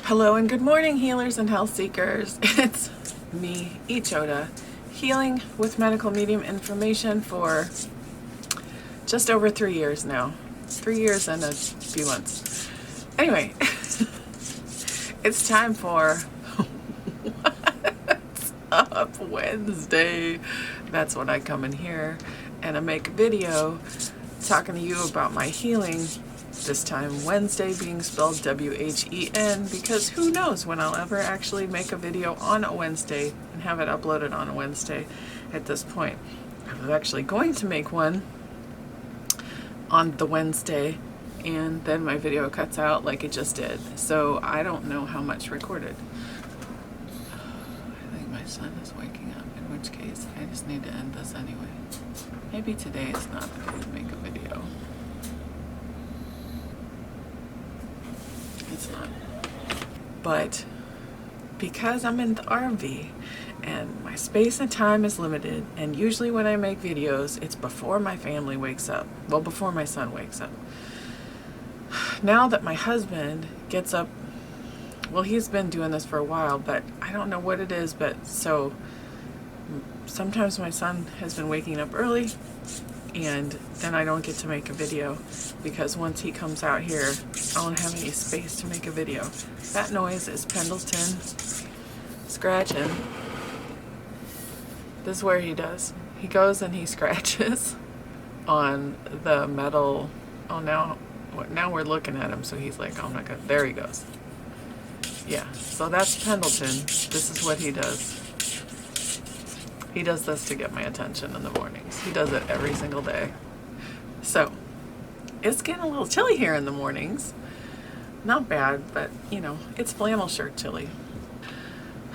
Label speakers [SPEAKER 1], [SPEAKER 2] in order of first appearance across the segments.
[SPEAKER 1] Hello and good morning, healers and health seekers. It's me, Ichoda, healing with medical medium information for just over 3 years now. 3 years and a few months. Anyway, it's time for What's Up Wednesday. That's when I come in here and I make a video talking to you about my healing. This time Wednesday being spelled W-H-E-N, because who knows when I'll ever actually make a video on a Wednesday and have it uploaded on a Wednesday at this point. I was actually going to make one on the Wednesday and then my video cuts out like it just did. So I don't know how much recorded. I think my son is waking up, in which case I just need to end this anyway. Maybe today is not the day to make a video. It's not. But because I'm in the RV and my space and time is limited, and usually when I make videos, it's before my family wakes up. Well, before my son wakes up. Now that my husband gets up, well, he's been doing this for a while, but I don't know what it is, but so sometimes my son has been waking up early and then I don't get to make a video because once he comes out here, I don't have any space to make a video. That noise is Pendleton scratching. This is where he does. He goes and he scratches on the metal. Oh, now we're looking at him, so he's like, oh my God, there he goes. Yeah, so that's Pendleton. This is what he does. He does this to get my attention in the mornings. He does it every single day. So, it's getting a little chilly here in the mornings. Not bad, but, you know, it's flannel shirt chilly.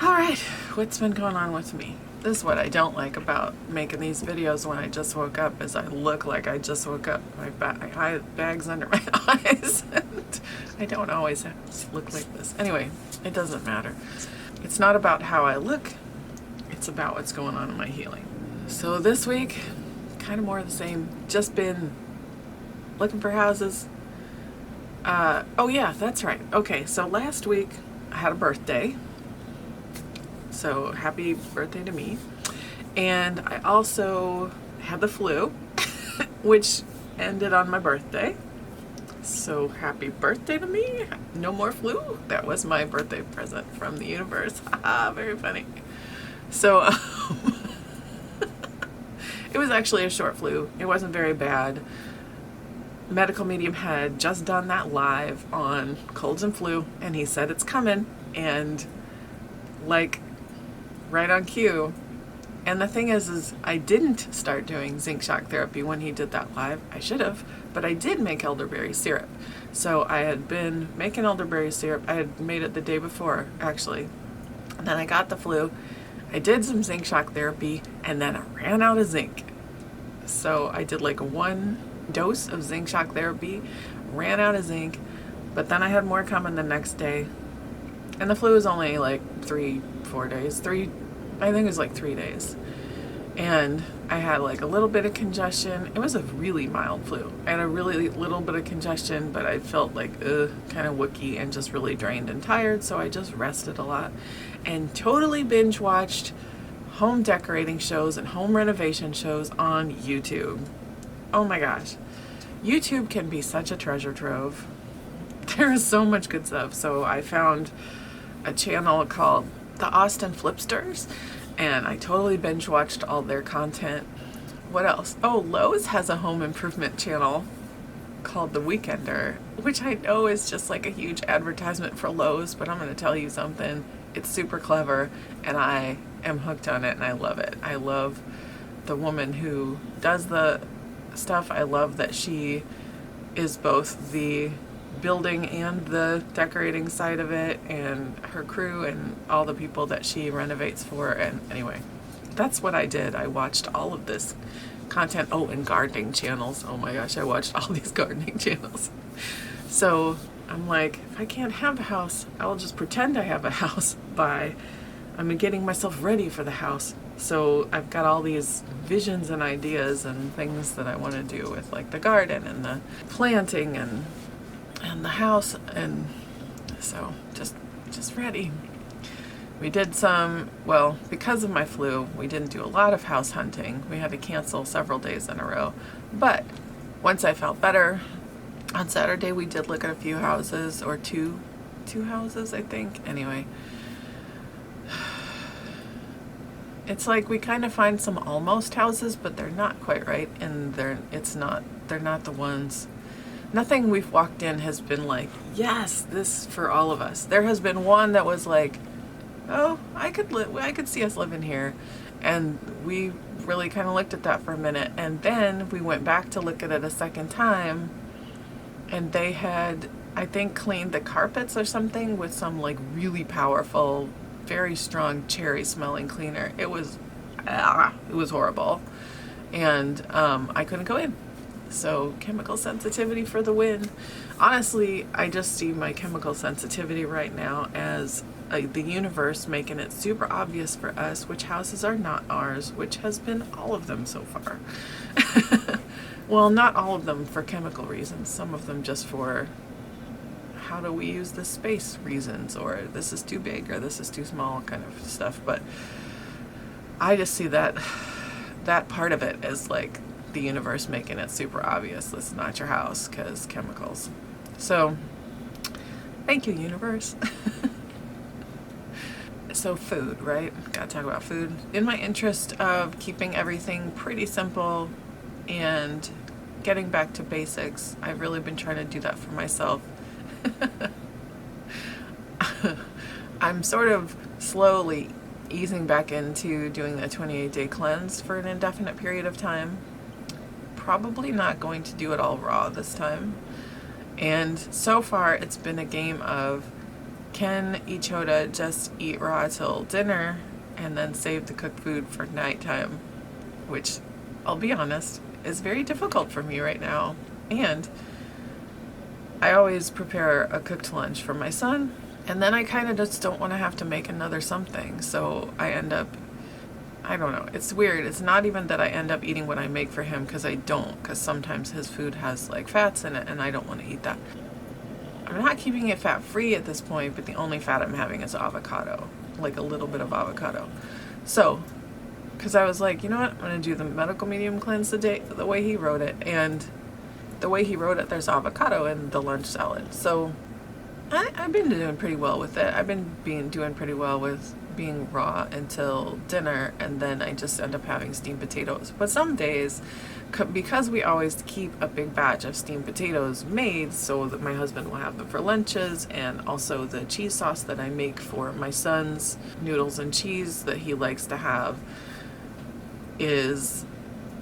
[SPEAKER 1] All right, what's been going on with me? This is what I don't like about making these videos when I just woke up, is I look like I just woke up. My bags under my eyes. And I don't always look like this. Anyway, it doesn't matter. It's not about how I look. It's about what's going on in my healing. So this week, kind of more of the same. Just been looking for houses. Oh yeah, that's right. Okay, so last week I had a birthday. So happy birthday to me. And I also had the flu, which ended on my birthday. So happy birthday to me. No more flu. That was my birthday present from the universe. Haha, very funny. So it was actually a short flu. It wasn't very bad. Medical medium had just done that live on colds and flu, and he said it's coming, and like right on cue. And the thing is I didn't start doing zinc shock therapy when he did that live. I should have, but I did make elderberry syrup. So I had been making elderberry syrup. I had made it the day before, actually. And then I got the flu. I did some zinc shock therapy, and then I ran out of zinc. So I did like 1 dose of zinc shock therapy, ran out of zinc, but then I had more coming the next day. And the flu was only like 3-4 days. I think it was like 3 days. And I had like a little bit of congestion. It was a really mild flu. I had a really little bit of congestion, but I felt like kind of wookie and just really drained and tired. So I just rested a lot and totally binge watched home decorating shows and home renovation shows on YouTube. Oh my gosh. YouTube can be such a treasure trove. There is so much good stuff. So I found a channel called the Austin Flipsters, and I totally binge watched all their content. What else? Oh, Lowe's has a home improvement channel called The Weekender, which I know is just like a huge advertisement for Lowe's, but I'm going to tell you something. It's super clever, and I am hooked on it, and I love it. I love the woman who does the stuff. I love that she is both the building and the decorating side of it, and her crew and all the people that she renovates for. And anyway, that's what I did. I watched all of this content. Oh, and gardening channels. Oh my gosh, I watched all these gardening channels. So I'm like, if I can't have a house, I'll just pretend I have a house by I'm getting myself ready for the house. So I've got all these visions and ideas and things that I want to do with like the garden and the planting and the house. And So just ready. We did some, well, because of my flu, we didn't do a lot of house hunting. We had to cancel several days in a row. But once I felt better, on Saturday we did look at a few houses, or two houses, I think. Anyway, it's like we kind of find some almost houses, but they're not quite right, and they're not the ones. Nothing we've walked in has been like, yes, this for all of us. There has been one that was like, oh, I could see us living here. And we really kind of looked at that for a minute. And then we went back to look at it a second time. And they had, I think, cleaned the carpets or something with some like really powerful, very strong cherry smelling cleaner. It was horrible. And I couldn't go in. So chemical sensitivity for the win. Honestly, I just see my chemical sensitivity right now as the universe making it super obvious for us which houses are not ours, which has been all of them so far. Well, not all of them for chemical reasons. Some of them just for how do we use this space reasons, or this is too big or this is too small kind of stuff. But I just see that part of it as like the universe making it super obvious this is not your house because chemicals. So thank you, universe. So food, right? Gotta talk about food. In my interest of keeping everything pretty simple and getting back to basics, I've really been trying to do that for myself. I'm sort of slowly easing back into doing a 28-day cleanse for an indefinite period of time. Probably not going to do it all raw this time. And so far it's been a game of, can Ichoda just eat raw till dinner and then save the cooked food for nighttime? Which, I'll be honest, is very difficult for me right now. And I always prepare a cooked lunch for my son, and then I kind of just don't want to have to make another something. So I end up, I don't know, it's weird. It's not even that I end up eating what I make for him, because I don't, because sometimes his food has like fats in it and I don't want to eat that. I'm not keeping it fat free at this point, but the only fat I'm having is avocado, like a little bit of avocado. So, because I was like, you know what, I'm going to do the medical medium cleanse the way he wrote it, and the way he wrote it, there's avocado in the lunch salad. So I've been doing pretty well with it. I've been doing pretty well with being raw until dinner, and then I just end up having steamed potatoes. But some days, because we always keep a big batch of steamed potatoes made so that my husband will have them for lunches, and also the cheese sauce that I make for my son's noodles and cheese that he likes to have is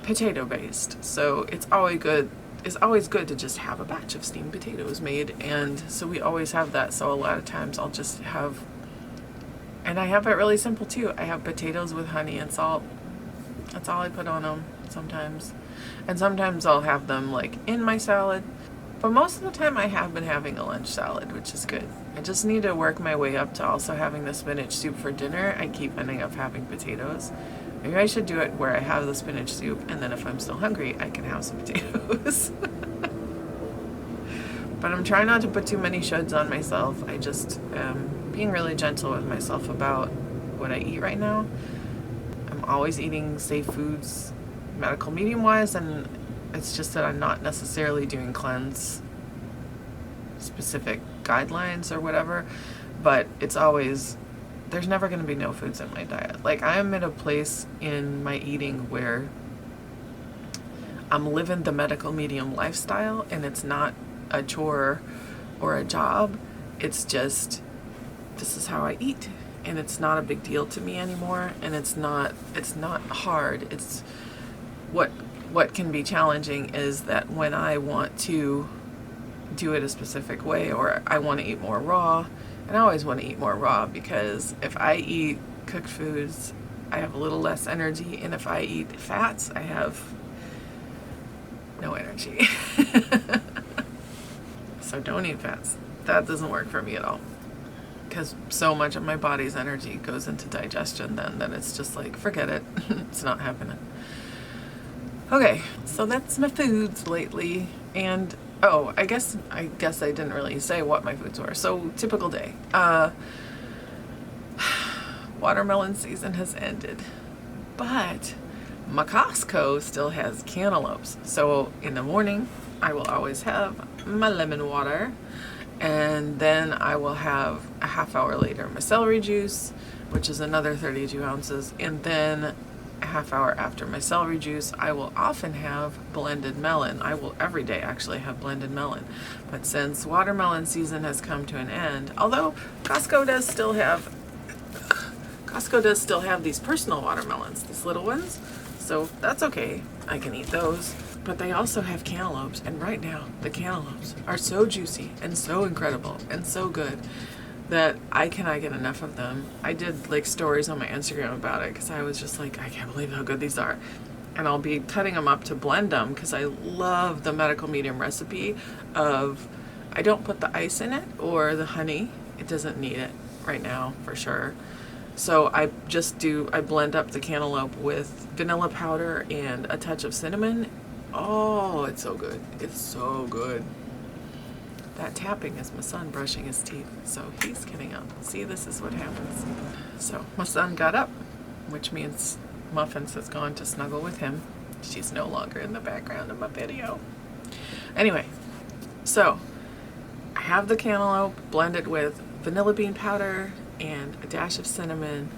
[SPEAKER 1] potato based. So it's always good to just have a batch of steamed potatoes made, and so we always have that. So a lot of times I'll just have, and I have it really simple too. I have potatoes with honey and salt. That's all I put on them sometimes. And sometimes I'll have them like in my salad. But most of the time I have been having a lunch salad, which is good. I just need to work my way up to also having the spinach soup for dinner. I keep ending up having potatoes. Maybe I should do it where I have the spinach soup, and then if I'm still hungry, I can have some potatoes. But I'm trying not to put too many shoulds on myself. I just am being really gentle with myself about what I eat right now. I'm always eating safe foods, medical medium wise, and it's just that I'm not necessarily doing cleanse specific guidelines or whatever, but it's always, there's never going to be no foods in my diet. Like, I'm at a place in my eating where I'm living the medical medium lifestyle, and it's not a chore or a job. It's just, this is how I eat, and it's not a big deal to me anymore, and it's not hard. It's what can be challenging is that when I want to do it a specific way, or I want to eat more raw, and I always want to eat more raw, because if I eat cooked foods, I have a little less energy, and if I eat fats, I have no energy. So don't eat fats. That doesn't work for me at all, because so much of my body's energy goes into digestion then that it's just like, forget it. It's not happening. Okay, so that's my foods lately, and Oh, I guess I didn't really say what my foods were. So typical day. Watermelon season has ended, but my Costco still has cantaloupes. So in the morning, I will always have my lemon water, and then I will have a half hour later my celery juice, which is another 32 ounces, and then a half hour after my celery juice, I will often have blended melon. I will every day actually have blended melon. But since watermelon season has come to an end, although Costco does still have these personal watermelons, these little ones, so that's okay. I can eat those. But they also have cantaloupes, and right now the cantaloupes are so juicy and so incredible and so good that I cannot get enough of them. I did like stories on my Instagram about it because I was just like, I can't believe how good these are. And I'll be cutting them up to blend them because I love the medical medium recipe of, I don't put the ice in it or the honey. It doesn't need it right now for sure. So I blend up the cantaloupe with vanilla powder and a touch of cinnamon. Oh, it's so good. It's so good. That tapping is my son brushing his teeth, so he's getting up. See, this is what happens. So my son got up, which means Muffins has gone to snuggle with him. She's no longer in the background of my video. Anyway, so I have the cantaloupe blended with vanilla bean powder and a dash of cinnamon.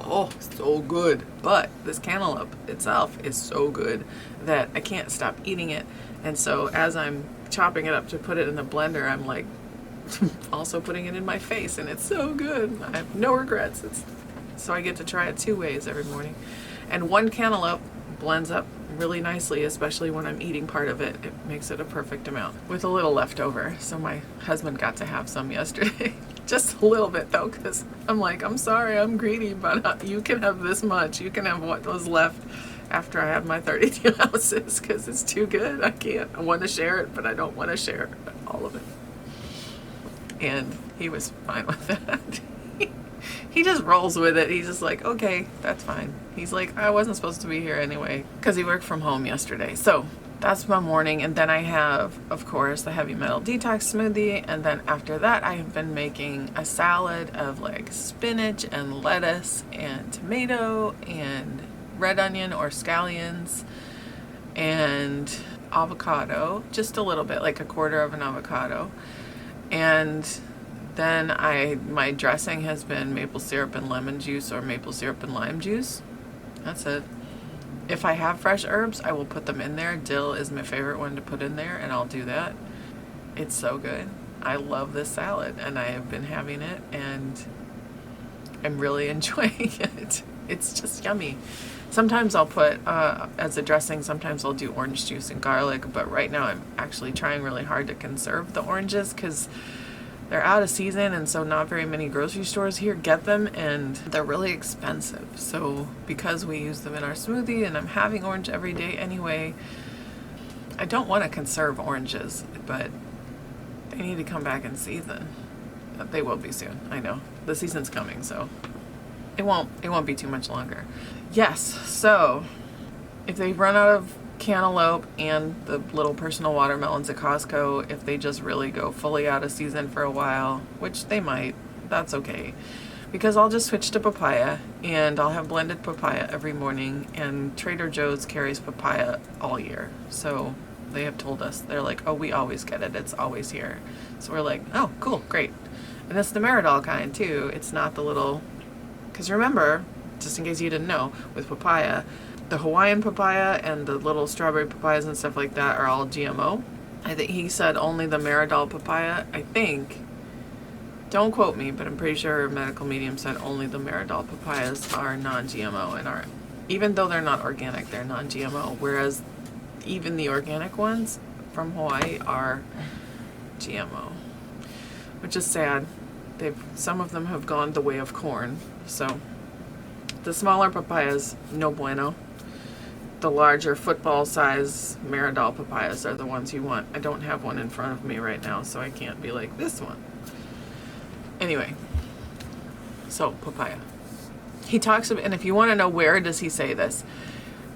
[SPEAKER 1] Oh, so good. But this cantaloupe itself is so good that I can't stop eating it. And so as I'm chopping it up to put it in the blender, I'm like also putting it in my face, and it's so good. I have no regrets. So I get to try it 2 ways every morning. And one cantaloupe blends up really nicely, especially when I'm eating part of it. It makes it a perfect amount with a little left over. So my husband got to have some yesterday. Just a little bit though, because I'm like, I'm sorry, I'm greedy, but you can have this much. You can have what was left after I have my 32 ounces because it's too good. I can't. I want to share it, but I don't want to share all of it. And he was fine with that. He just rolls with it. He's just like, okay, that's fine. He's like, I wasn't supposed to be here anyway because he worked from home yesterday. So that's my morning. And then I have, of course, the heavy metal detox smoothie. And then after that, I have been making a salad of like spinach and lettuce and tomato and red onion or scallions and avocado, just a little bit, like a quarter of an avocado. And then my dressing has been maple syrup and lemon juice or maple syrup and lime juice. That's it. If I have fresh herbs, I will put them in there. Dill is my favorite one to put in there, and I'll do that. It's so good. I love this salad, and I have been having it, and I'm really enjoying it. It's just yummy. Sometimes I'll put, as a dressing, sometimes I'll do orange juice and garlic, but right now I'm actually trying really hard to conserve the oranges because they're out of season, and so not very many grocery stores here get them, and they're really expensive. So because we use them in our smoothie and I'm having orange every day anyway, I don't want to conserve oranges, but they need to come back in season. They will be soon. I know. The season's coming, so it won't be too much longer. Yes, so if they run out of cantaloupe and the little personal watermelons at Costco, if they just really go fully out of season for a while, which they might, that's okay. Because I'll just switch to papaya, and I'll have blended papaya every morning, and Trader Joe's carries papaya all year. So they have told us, they're like, oh, we always get it. It's always here. So we're like, oh, cool, great. And it's the Meridol kind too. It's not the little, because remember, just in case you didn't know, with papaya, the Hawaiian papaya and the little strawberry papayas and stuff like that are all GMO. I think he said only the Meridol papaya, I think. Don't quote me, but I'm pretty sure Medical Medium said only the Meridol papayas are non-GMO and are, even though they're not organic, they're non-GMO. Whereas even the organic ones from Hawaii are GMO, which is sad. Some of them have gone the way of corn. So the smaller papayas, no bueno. The larger football size Meridol papayas are the ones you want. I don't have one in front of me right now, so I can't be like this one. Anyway, so papaya. He talks about, and if you want to know where does he say this,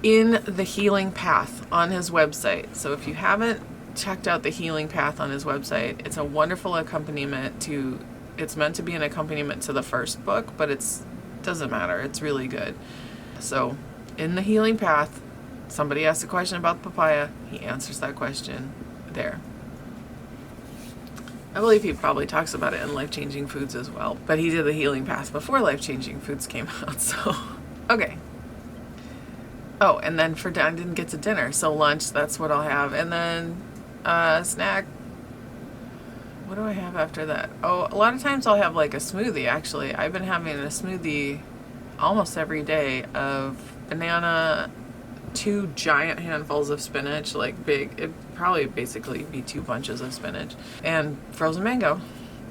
[SPEAKER 1] in the Healing Path on his website. So if you haven't checked out the healing path on his website. It's a wonderful accompaniment to, it's meant to be an accompaniment to the first book, but doesn't matter. It's really good. So in the healing path, somebody asks a question about the papaya. He answers that question there. I believe he probably talks about it in Life Changing Foods as well, but he did the healing path before Life Changing Foods came out, so okay. Oh, and then I didn't get to dinner, so lunch, that's what I'll have, and then snack. What do I have after that? Oh, a lot of times I'll have like a smoothie, actually. I've been having a smoothie almost every day of banana, 2 giant handfuls of spinach, like big, it'd probably basically be 2 bunches of spinach, and frozen mango.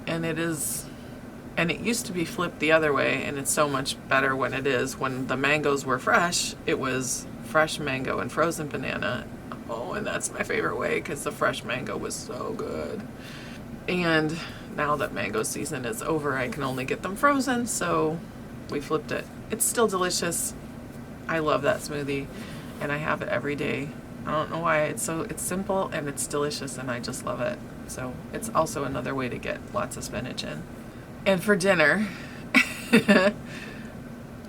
[SPEAKER 1] And it used to be flipped the other way, and it's so much better when it is. When the mangoes were fresh, it was fresh mango and frozen banana. Oh, and that's my favorite way, because the fresh mango was so good. And now that mango season is over, I can only get them frozen, so we flipped it. It's still delicious. I love that smoothie, and I have it every day. I don't know why. It's simple and it's delicious, and I just love it. So it's also another way to get lots of spinach in. And for dinner,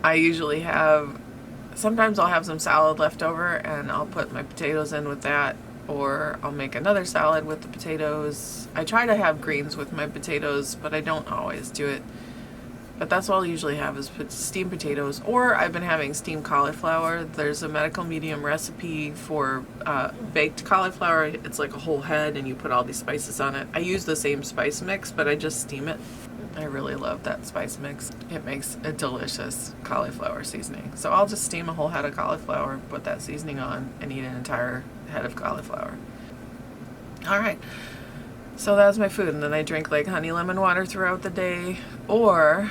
[SPEAKER 1] I usually sometimes I'll have some salad left over, and I'll put my potatoes in with that, or I'll make another salad with the potatoes. I try to have greens with my potatoes, but I don't always do it. But that's what I'll usually have, is steamed potatoes, or I've been having steamed cauliflower. There's a medical medium recipe for baked cauliflower. It's like a whole head, and you put all these spices on it. I use the same spice mix, but I just steam it. I really love that spice mix. It makes a delicious cauliflower seasoning. So I'll just steam a whole head of cauliflower, put that seasoning on, and eat an entire head of cauliflower. All right. So that's my food, and then I drink like honey lemon water throughout the day, or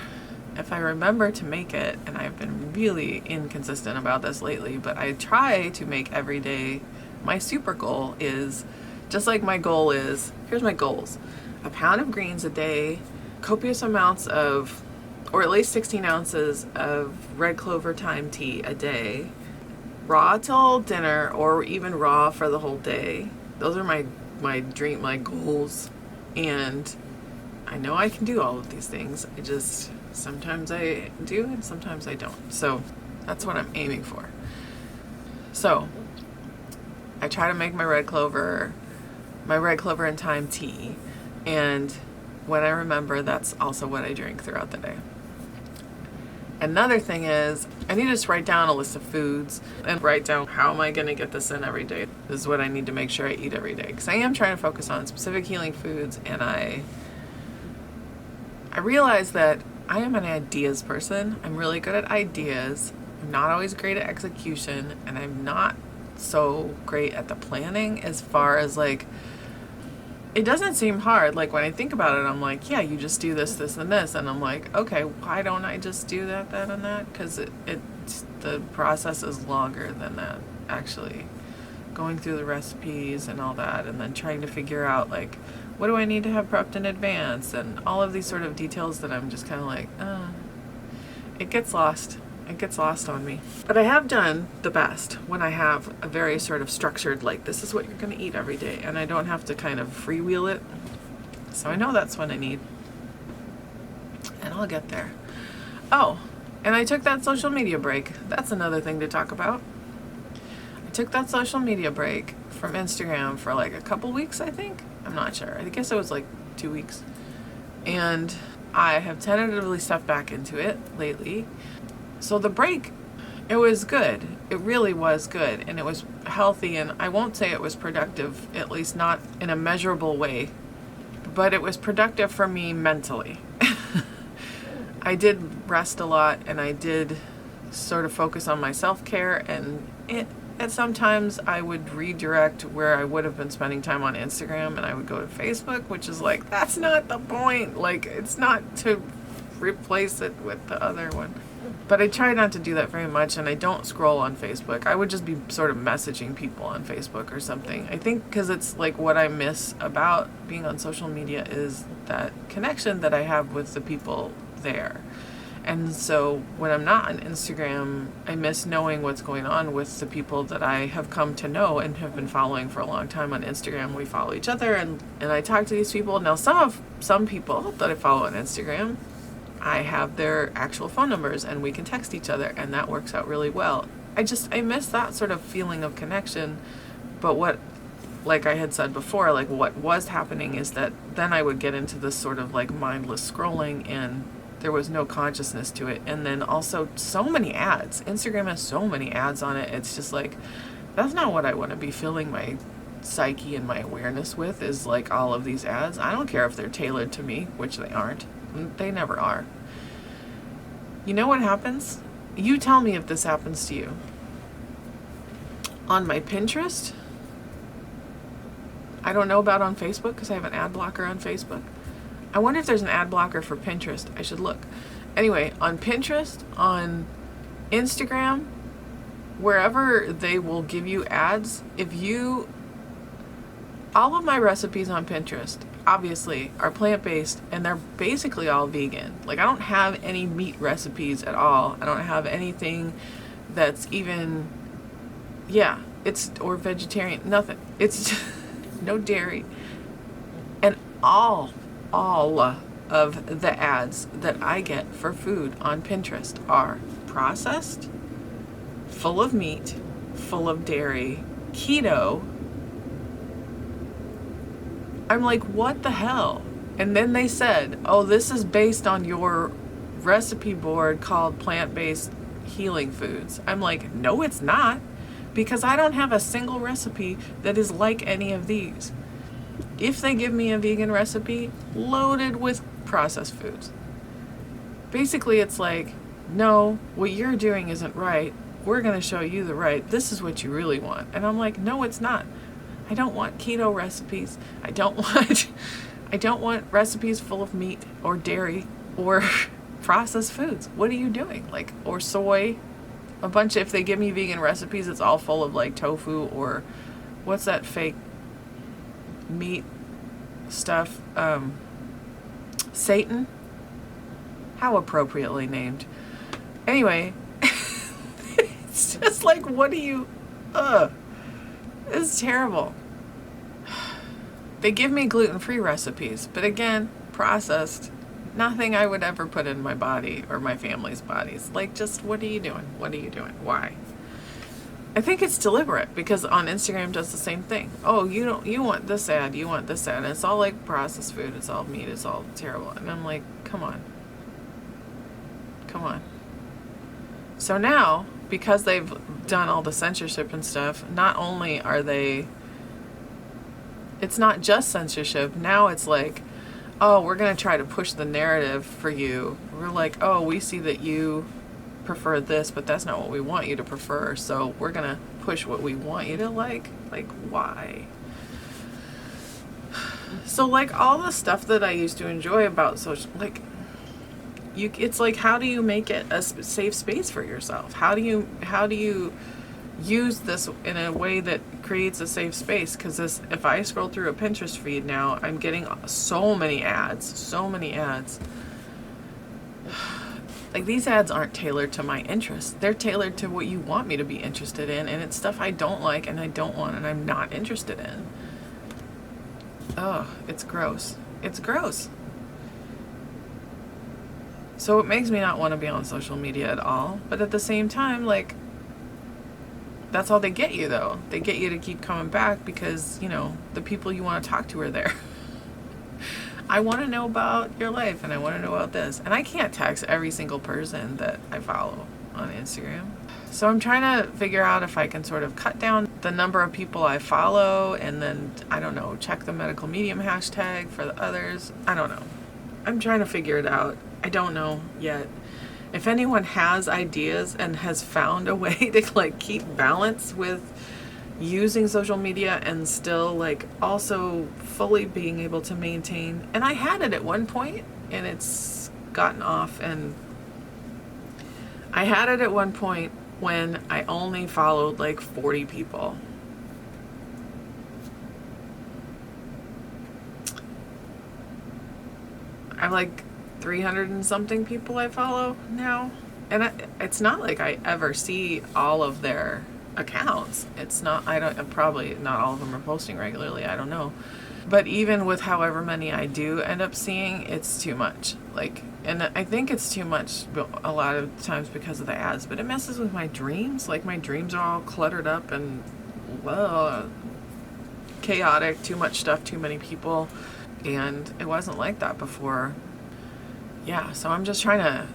[SPEAKER 1] if I remember to make it, and I've been really inconsistent about this lately, but I try to make every day. My super goal is, just like my goal is, here's my goals: a pound of greens a day, copious amounts of, or at least 16 ounces of red clover thyme tea a day, raw till dinner, or even raw for the whole day. Those are my goals, and I know I can do all of these things. I just, sometimes I do and sometimes I don't. So that's what I'm aiming for. So I try to make my red clover and thyme tea, and when I remember, that's also what I drink throughout the day. Another thing is, I need to just write down a list of foods and write down, how am I going to get this in every day? This is what I need to make sure I eat every day, because I am trying to focus on specific healing foods, and I realize that I am an ideas person. I'm really good at ideas. I'm not always great at execution, and I'm not so great at the planning, as far as like, it doesn't seem hard. Like when I think about it, I'm like, yeah, you just do this, this, and this. And I'm like, okay, why don't I just do that, that, and that? Because the process is longer than that, actually. Going through the recipes and all that, and then trying to figure out, like, what do I need to have prepped in advance? And all of these sort of details that I'm just kind of like, it gets lost. It gets lost on me. But I have done the best when I have a very sort of structured, like, this is what you're going to eat every day, and I don't have to kind of freewheel it. So I know that's what I need, and I'll get there. Oh, and I took that social media break. That's another thing to talk about. I took that social media break from Instagram for like a couple weeks, I think. I'm not sure. I guess it was like 2 weeks. And I have tentatively stepped back into it lately. So the break, it was good. It really was good, and it was healthy, and I won't say it was productive, at least not in a measurable way, but it was productive for me mentally. I did rest a lot, and I did sort of focus on my self-care, and sometimes I would redirect where I would have been spending time on Instagram, and I would go to Facebook, which is like, that's not the point. Like, it's not to replace it with the other one. But I try not to do that very much, and I don't scroll on Facebook. I would just be sort of messaging people on Facebook or something. I think because it's like what I miss about being on social media is that connection that I have with the people there. And so when I'm not on Instagram, I miss knowing what's going on with the people that I have come to know and have been following for a long time on Instagram. We follow each other, and I talk to these people. Now, some people that I follow on Instagram, I have their actual phone numbers and we can text each other, and that works out really well. I miss that sort of feeling of connection. But what, like I had said before, like what was happening is that then I would get into this sort of like mindless scrolling, and there was no consciousness to it. And then also so many ads. Instagram has so many ads on it. It's just like, that's not what I want to be filling my psyche and my awareness with, is like all of these ads. I don't care if they're tailored to me, which they aren't. They never are. You know what happens? You tell me if this happens to you. On my Pinterest, I don't know about on Facebook because I have an ad blocker on Facebook. I wonder if there's an ad blocker for Pinterest. I should look. Anyway, on Pinterest, on Instagram, wherever they will give you ads, all of my recipes on Pinterest, obviously, are plant-based, and they're basically all vegan. Like, I don't have any meat recipes at all. I don't have anything that's even, or vegetarian, nothing. It's just, no dairy. And all of the ads that I get for food on Pinterest are processed, full of meat, full of dairy, keto. I'm like, what the hell? And then they said, oh, this is based on your recipe board called plant-based healing foods. I'm like, no, it's not, because I don't have a single recipe that is like any of these. If they give me a vegan recipe loaded with processed foods, basically it's like, no, what you're doing isn't right. We're going to show you the right. This is what you really want. And I'm like, no, it's not. I don't want keto recipes. I don't want recipes full of meat or dairy or processed foods. What are you doing? Like, or soy. If they give me vegan recipes, it's all full of like tofu or what's that fake meat stuff? Satan? How appropriately named. Anyway, it's just like, what do you, it's terrible. They give me gluten-free recipes, but again, processed. Nothing I would ever put in my body or my family's bodies. Like, just, what are you doing? What are you doing? Why? I think it's deliberate, because on Instagram does the same thing. Oh, you want this ad, you want this ad. And it's all like processed food, it's all meat, it's all terrible. And I'm like, come on. So now, because they've done all the censorship and stuff, not only it's not just censorship, now it's like, oh, we're going to try to push the narrative for you. We're like, oh, we see that you prefer this, but that's not what we want you to prefer, so we're going to push what we want you to like. Like, why? So, like, all the stuff that I used to enjoy about social, like, it's like, how do you make it a safe space for yourself? How do you use this in a way that creates a safe space? Because if I scroll through a Pinterest feed now, I'm getting so many ads. Like, these ads aren't tailored to my interests. They're tailored to what you want me to be interested in, and it's stuff I don't like and I don't want and I'm not interested in. Oh, it's gross. It's gross. So it makes me not want to be on social media at all. But at the same time, like, that's all they get you, though. They get you to keep coming back because, the people you want to talk to are there. I want to know about your life, and I want to know about this. And I can't text every single person that I follow on Instagram. So I'm trying to figure out if I can sort of cut down the number of people I follow, and then, I don't know, check the medical medium hashtag for the others. I don't know. I'm trying to figure it out. I don't know yet. If anyone has ideas and has found a way to like keep balance with using social media and still like also fully being able to maintain, and I had it at one point and it's gotten off, and I had it at one point when I only followed like 40 people. I'm like, 300 and something people I follow now. And it's not like I ever see all of their accounts. It's not, probably not all of them are posting regularly. I don't know. But even with however many I do end up seeing, it's too much. Like, and I think it's too much a lot of times because of the ads, but it messes with my dreams. Like, my dreams are all cluttered up and chaotic, too much stuff, too many people. And it wasn't like that before. Yeah, so I'm just trying to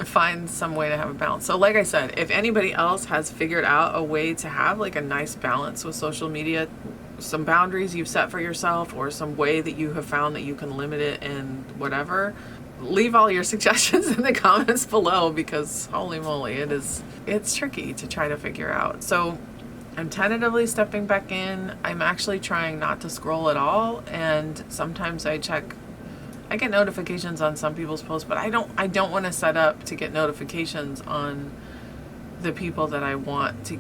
[SPEAKER 1] find some way to have a balance. So like I said, if anybody else has figured out a way to have like a nice balance with social media, some boundaries you've set for yourself, or some way that you have found that you can limit it and whatever, leave all your suggestions in the comments below, because holy moly, it's tricky to try to figure out. So I'm tentatively stepping back in. I'm actually trying not to scroll at all, and sometimes I get notifications on some people's posts, but I don't want to set up to get notifications on the people that I want to,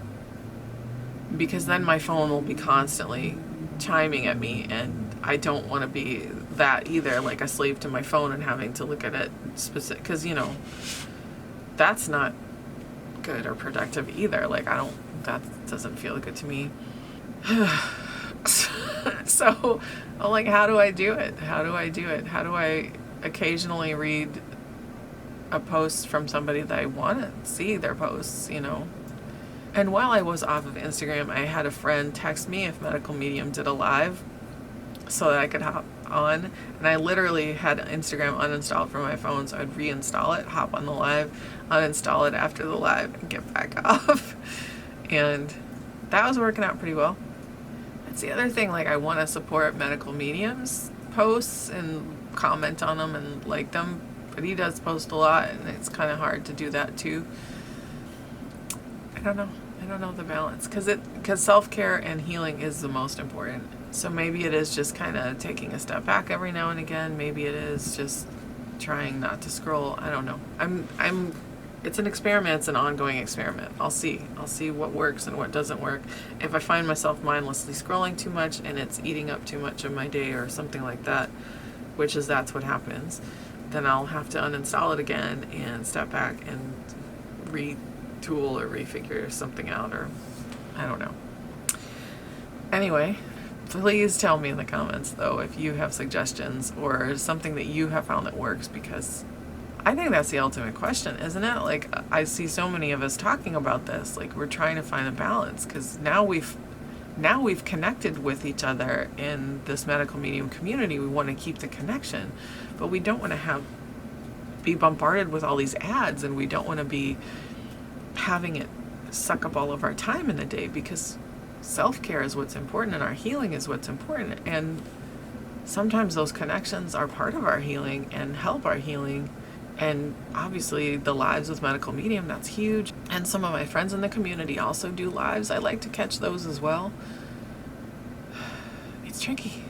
[SPEAKER 1] because then my phone will be constantly chiming at me, and I don't want to be that either, like a slave to my phone and having to look at it specific, because that's not good or productive either. Like, that doesn't feel good to me. So I'm like, how do I do it? How do I occasionally read a post from somebody that I want to see their posts, And while I was off of Instagram, I had a friend text me if Medical Medium did a live so that I could hop on. And I literally had Instagram uninstalled from my phone, so I'd reinstall it, hop on the live, uninstall it after the live, and get back off. And that was working out pretty well. That's the other thing, like, I want to support Medical Medium's posts and comment on them and like them, but he does post a lot, and it's kind of hard to do that too. I don't know the balance, because self-care and healing is the most important. So maybe it is just kind of taking a step back every now and again. Maybe it is just trying not to scroll. I don't know. It's an experiment. It's an ongoing experiment. I'll see what works and what doesn't work. If I find myself mindlessly scrolling too much and it's eating up too much of my day or something like that, that's what happens, then I'll have to uninstall it again and step back and retool or refigure something out, or I don't know. Anyway, please tell me in the comments though if you have suggestions or something that you have found that works, because I think that's the ultimate question, isn't it? Like, I see so many of us talking about this, like we're trying to find a balance, because now we've connected with each other in this medical medium community. We want to keep the connection, but we don't want to be bombarded with all these ads, and we don't want to be having it suck up all of our time in the day, because self-care is what's important and our healing is what's important. And sometimes those connections are part of our healing and help our healing. And obviously the lives with Medical Medium, that's huge. And some of my friends in the community also do lives. I like to catch those as well. It's tricky.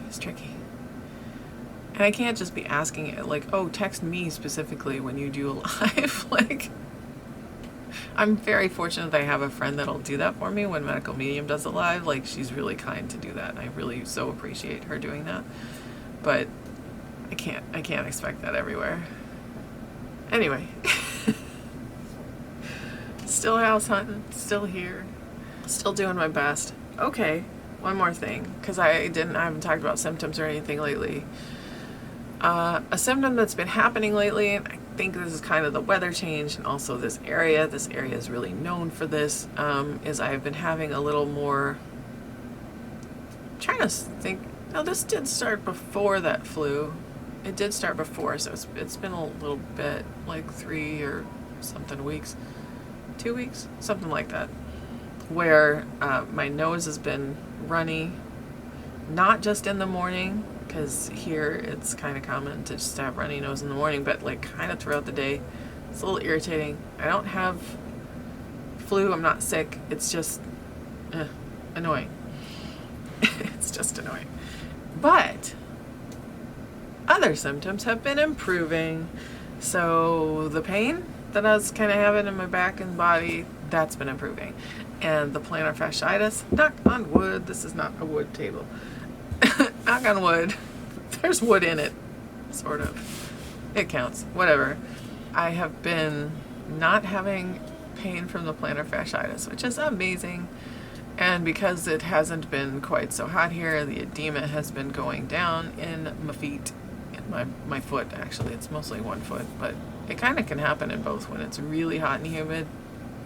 [SPEAKER 1] And I can't just be asking it like, oh, text me specifically when you do a live. Like, I'm very fortunate that I have a friend that'll do that for me when Medical Medium does a live. Like, she's really kind to do that, and I really so appreciate her doing that. But I can't expect that everywhere. Anyway, still house hunting, still here, still doing my best. Okay, one more thing, because I haven't talked about symptoms or anything lately. A symptom that's been happening lately, and I think this is kind of the weather change, and also this area is really known for this, is I've been having a little more, I'm trying to think, no, this did start before that flu. It did start before, so it's been a little bit, like 3 or something weeks, 2 weeks, something like that, where my nose has been runny, not just in the morning, because here it's kind of common to just have runny nose in the morning, but like kind of throughout the day. It's a little irritating. I don't have flu, I'm not sick, it's just annoying. It's just annoying. But other symptoms have been improving. So the pain that I was kind of having in my back and body, that's been improving. And the plantar fasciitis, knock on wood, this is not a wood table. Knock on wood. There's wood in it, sort of. It counts. Whatever. I have been not having pain from the plantar fasciitis, which is amazing. And because it hasn't been quite so hot here, the edema has been going down in my feet, in my foot actually. It's mostly one foot, but it kind of can happen in both. When it's really hot and humid,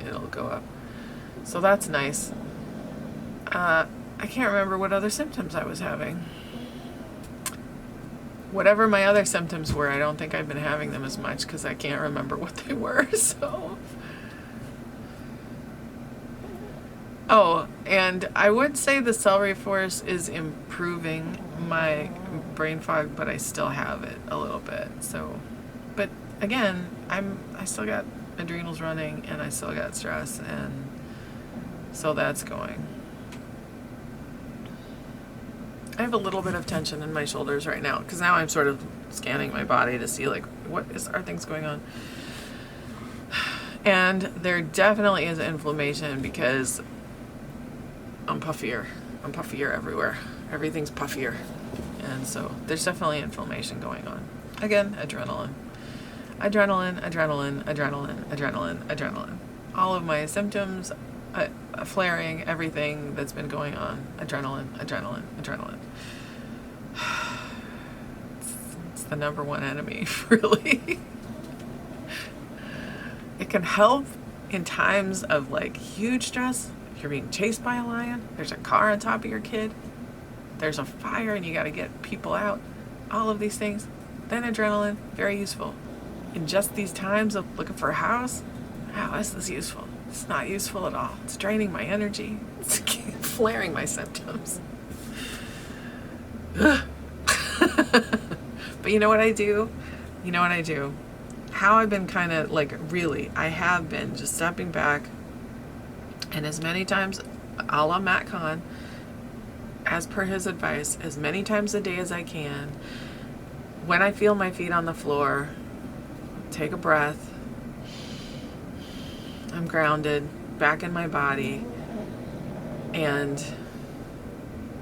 [SPEAKER 1] it'll go up. So that's nice. I can't remember what other symptoms I was having. Whatever my other symptoms were, I don't think I've been having them as much because I can't remember what they were. So, oh, and I would say the celery force is improving my brain fog, but I still have it a little bit. So, but again, I still got adrenals running, and I still got stress, and so that's going. I have a little bit of tension in my shoulders right now because now I'm sort of scanning my body to see like are things going on. And there definitely is inflammation because I'm puffier. I'm puffier everywhere. Everything's puffier. And so there's definitely inflammation going on. Again, adrenaline. Adrenaline, adrenaline, adrenaline, adrenaline, adrenaline. All of my symptoms, flaring, everything that's been going on. Adrenaline, adrenaline, adrenaline. It's the number one enemy, really. It can help in times of like huge stress. If you're being chased by a lion, there's a car on top of your kid, there's a fire and you got to get people out, all of these things. Then adrenaline, very useful. In just these times of looking for a house, how is this useful? It's not useful at all. It's draining my energy. It's flaring my symptoms. But you know what I do? You know what I do? How I've been kind of like, really, I have been just stepping back, and as many times, a la Matt Kahn, as per his advice, as many times a day as I can, when I feel my feet on the floor, take a breath. I'm grounded, back in my body, and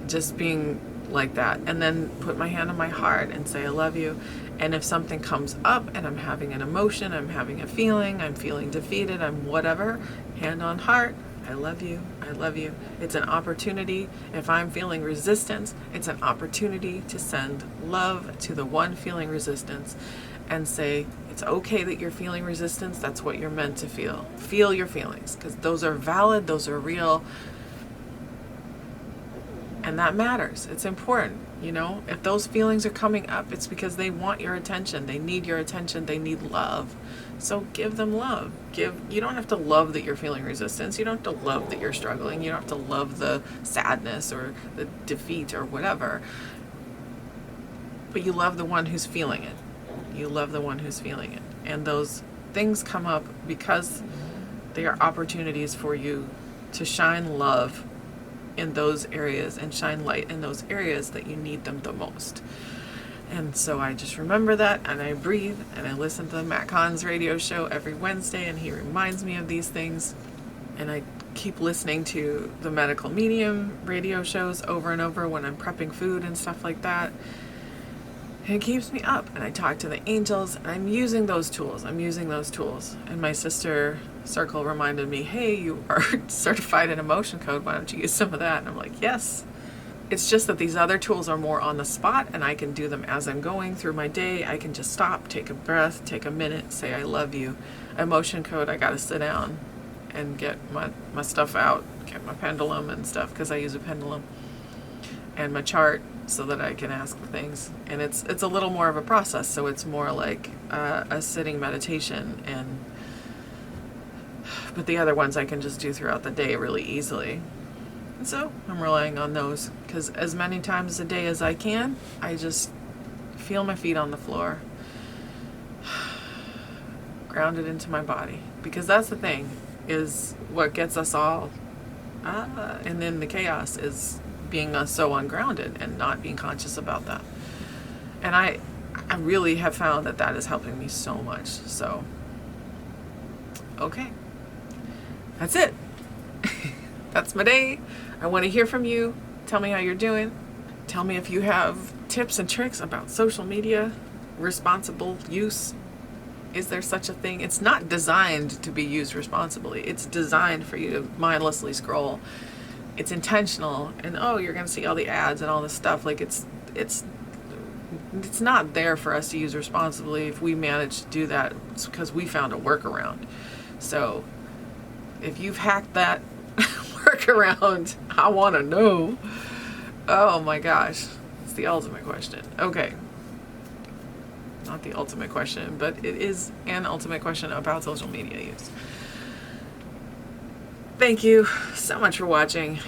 [SPEAKER 1] just being like that. And then put my hand on my heart and say, I love you. And if something comes up and I'm having an emotion, I'm having a feeling, I'm feeling defeated, I'm whatever, hand on heart, I love you, I love you. It's an opportunity. If I'm feeling resistance, it's an opportunity to send love to the one feeling resistance and say, it's okay that you're feeling resistance. That's what you're meant to feel. Feel your feelings, because those are valid, those are real, and that matters. It's important, you know? If those feelings are coming up, it's because they want your attention. They need your attention. They need love. So give them love. You don't have to love that you're feeling resistance. You don't have to love that you're struggling. You don't have to love the sadness or the defeat or whatever. But you love the one who's feeling it. You love the one who's feeling it. And those things come up because they are opportunities for you to shine love in those areas and shine light in those areas that you need them the most. And so I just remember that, and I breathe, and I listen to Matt Kahn's radio show every Wednesday, and he reminds me of these things. And I keep listening to the medical medium radio shows over and over when I'm prepping food and stuff like that. And it keeps me up, and I talk to the angels, and I'm using those tools. And my sister Circle reminded me, hey, you are certified in emotion code. Why don't you use some of that? And I'm like, yes. It's just that these other tools are more on the spot, and I can do them as I'm going through my day. I can just stop, take a breath, take a minute, say I love you. Emotion code, I got to sit down and get my stuff out, get my pendulum and stuff, because I use a pendulum, and my chart, so that I can ask the things. And it's a little more of a process, so it's more like a sitting meditation. But the other ones I can just do throughout the day really easily. And so I'm relying on those, because as many times a day as I can, I just feel my feet on the floor, grounded into my body. Because that's the thing, is what gets us all, and then the chaos is being so ungrounded and not being conscious about that. And I really have found that is helping me so much. So, okay. That's it. That's my day. I want to hear from you. Tell me how you're doing. Tell me if you have tips and tricks about social media. responsible use. Is there such a thing? It's not designed to be used responsibly. It's designed for you to mindlessly scroll. It's intentional, and oh, you're gonna see all the ads and all this stuff. Like it's not there for us to use responsibly. If we manage to do that, it's because we found a workaround. So if you've hacked that workaround, I want to know. Oh my gosh, it's the ultimate question. Okay. Not the ultimate question, but it is an ultimate question about social media use. Thank you so much for watching.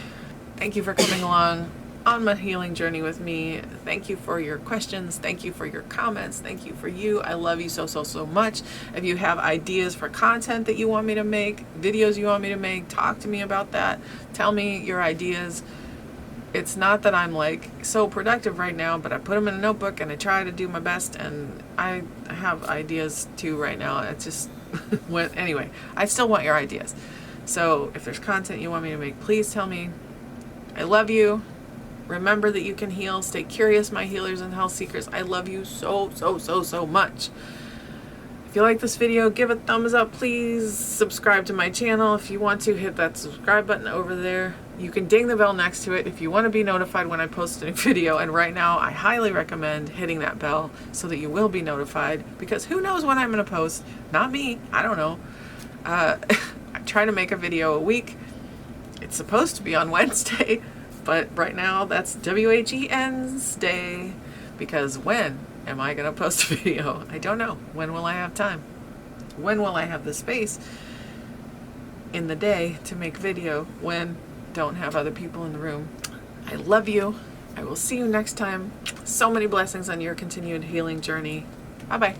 [SPEAKER 1] Thank you for coming along on my healing journey with me. Thank you for your questions. Thank you for your comments. Thank you for you. I love you so, so, so much. If you have ideas for content that you want me to make, videos you want me to make, talk to me about that. Tell me your ideas. It's not that I'm like so productive right now, but I put them in a notebook and I try to do my best, and I have ideas too right now. It's just, anyway, I still want your ideas. So if there's content you want me to make, please tell me. I love you. Remember that you can heal. Stay curious, my healers and health seekers. I love you so, so, so, so much. If you like this video, give a thumbs up, please. Subscribe to my channel. If you want to, hit that subscribe button over there. You can ding the bell next to it if you want to be notified when I post a new video. And right now, I highly recommend hitting that bell so that you will be notified, because who knows when I'm going to post? Not me. I don't know. I try to make a video a week. It's supposed to be on Wednesday, but right now that's WHENsday, because when am I going to post a video? I don't know. When will I have time? When will I have the space in the day to make video when don't have other people in the room? I love you. I will see you next time. So many blessings on your continued healing journey. Bye-bye.